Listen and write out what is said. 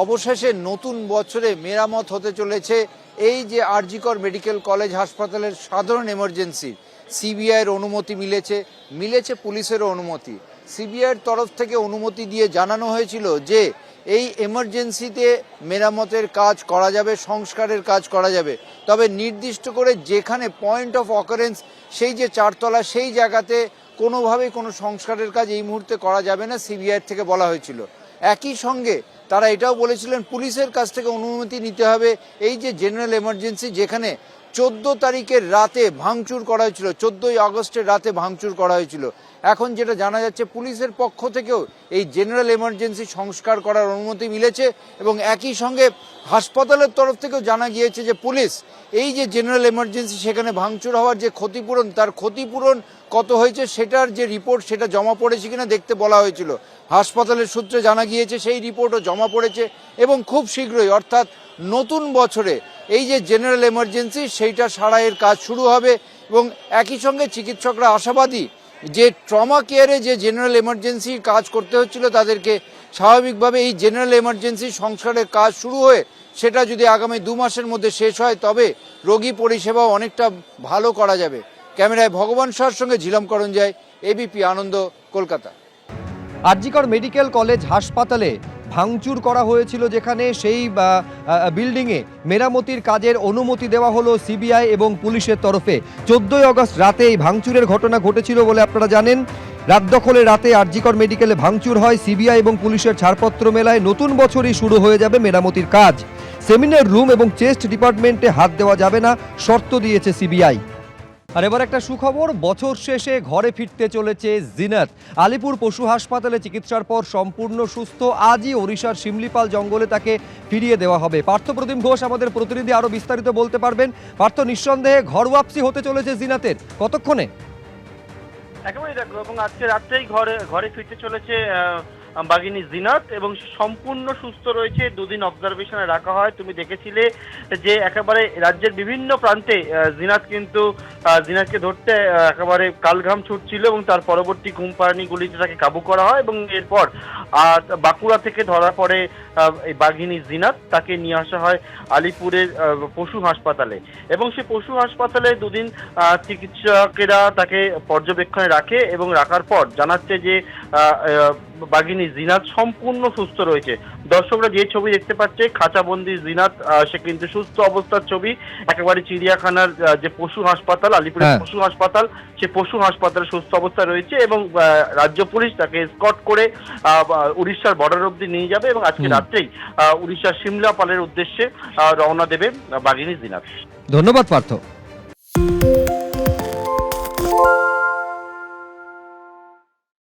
অবশেষে নতুন বছরে মেরামত হতে চলেছে এই যে আরজিকর মেডিকেল কলেজ হাসপাতালের সাধারণ এমার্জেন্সি। সিবিআইয়ের অনুমতি মিলেছে পুলিশেরও অনুমতি। সিবিআইয়ের তরফ থেকে অনুমতি দিয়ে জানানো হয়েছিল যে এই এমার্জেন্সিতে মেরামতের কাজ করা যাবে, সংস্কারের কাজ করা যাবে, তবে নির্দিষ্ট করে যেখানে পয়েন্ট অফ অকারেন্স সেই যে 4 তলা সেই জায়গাতে কোনোভাবেই কোনো সংস্কারের কাজ এই মুহূর্তে করা যাবে না, সিবিআইয়ের থেকে বলা হয়েছিল। একই সঙ্গে তারা এটাও বলেছিলেন পুলিশের কাছ থেকে অনুমতি নিতে হবে এই যে জেনারেল এমার্জেন্সি যেখানে 14 তারিখের রাতে ভাঙচুর করা হয়েছিল, 14ই আগস্টের রাতে ভাঙচুর করা হয়েছিল। এখন যেটা জানা যাচ্ছে পুলিশের পক্ষ থেকেও এই জেনারেল এমার্জেন্সি সংস্কার করার অনুমতি মিলেছে এবং একই সঙ্গে হাসপাতালের তরফ থেকেও জানা গিয়েছে যে পুলিশ এই যে জেনারেল এমার্জেন্সি সেখানে ভাঙচুর হওয়ার যে ক্ষতিপূরণ, তার ক্ষতিপূরণ কত হয়েছে সেটার যে রিপোর্ট সেটা জমা পড়েছে কিনা দেখতে বলা হয়েছিল। হাসপাতালের সূত্রে জানা গিয়েছে সেই রিপোর্টও জমা পড়েছে এবং খুব শীঘ্রই অর্থাৎ নতুন বছরে এই যে জেনারেল এমার্জেন্সি সেইটা সারাইয়ের কাজ শুরু হবে এবং একই সঙ্গে চিকিৎসকরা আশাবাদী যে ট্রমা কেয়ারে যে জেনারেল এমার্জেন্সি কাজ করতে হচ্ছিল তাদেরকে স্বাভাবিকভাবে এই জেনারেল এমার্জেন্সি সংস্কারের কাজ শুরু হয়ে সেটা যদি আগামী 2 মাসের মধ্যে শেষ হয় তবে রোগী পরিষেবা অনেকটা ভালো করা যাবে। ক্যামেরায় ভগবান শাহর সঙ্গে ঝিলম করঞ্জাই, এবিপি আনন্দ, কলকাতা। আরজিকর মেডিকেল কলেজ হাসপাতালে ভাঙচুর করা হয়েছিল যেখানে সেই বিল্ডিংয়ে মেরামতির কাজের অনুমতি দেওয়া হলো সিবিআই এবং পুলিশের তরফে। 14ই আগস্ট রাতে এই ভাঙচুরের ঘটনা ঘটেছিল বলে আপনারা জানেন। রাত দখলে রাতে আরজিকর মেডিকেলে ভাঙচুর হয়, সিবিআই এবং পুলিশের ছাড়পত্র মেলায় নতুন বছরই শুরু হয়ে যাবে মেরামতির কাজ। সেমিনার রুম এবং চেস্ট ডিপার্টমেন্টে হাত দেওয়া যাবে না, শর্ত দিয়েছে সিবিআই। আর এবার একটা সুখবর, বছর শেষে ঘরে ফিরতে চলেছে জিনাত। আলিপুর পশু হাসপাতালে চিকিৎসার পর সম্পূর্ণ সুস্থ, আজই ওড়িশার শিমলিপাল জঙ্গলে তাকে ফিরিয়ে দেওয়া হবে। পার্থপ্রতিম ঘোষ আমাদের প্রতিনিধি আরো বিস্তারিত বলতে পারবেন। পার্থ, নিঃসন্দেহে ঘর ওয়াপসি হতে চলেছে জিনাতের, কতক্ষণে? একেবারেই দেখো, এবং আজকে রাত্রেই ঘরে ফিরতে চলেছে বাঘিনী জিনাত এবং সম্পূর্ণ সুস্থ রয়েছে। 2 দিন অবজারভেশনে রাখা হয়। তুমি দেখেছিলে যে একেবারে রাজ্যের বিভিন্ন প্রান্তে জিনাতকে ধরতে একেবারে কালঘাম ছুটছিল এবং তার পরবর্তী ঘুমপাড়ানি গুলিতে তাকে কাবু করা হয় এবং এরপর বাঁকুড়া থেকে ধরা পড়ে এই বাঘিনী জিনাত। তাকে নিয়ে আসা হয় আলিপুরের পশু হাসপাতালে এবং সে পশু হাসপাতালে 2 দিন চিকিৎসকেরা তাকে পর্যবেক্ষণে রাখে এবং রাখার পর জানাচ্ছে যে বাঘিনী জিনাত সম্পূর্ণ সুস্থ রয়েছে। দর্শকরা যে ছবি দেখতে পাচ্ছে খাঁচাবন্দি জিনাত, সে কিন্তু সুস্থ অবস্থার ছবি। একেবারে চিড়িয়াখানার যে পশু হাসপাতাল, আলিপুরের পশু হাসপাতাল, সে পশু হাসপাতালে সুস্থ অবস্থায় রয়েছে এবং রাজ্য পুলিশ তাকে স্কট করে উড়িষ্যার বর্ডার অব্দি নিয়ে যাবে এবং আজকে রাত্রেই উড়িষ্যার সিমলাপালের উদ্দেশ্যে রওনা দেবে বাঘিনী জিনাত। ধন্যবাদ পার্থ।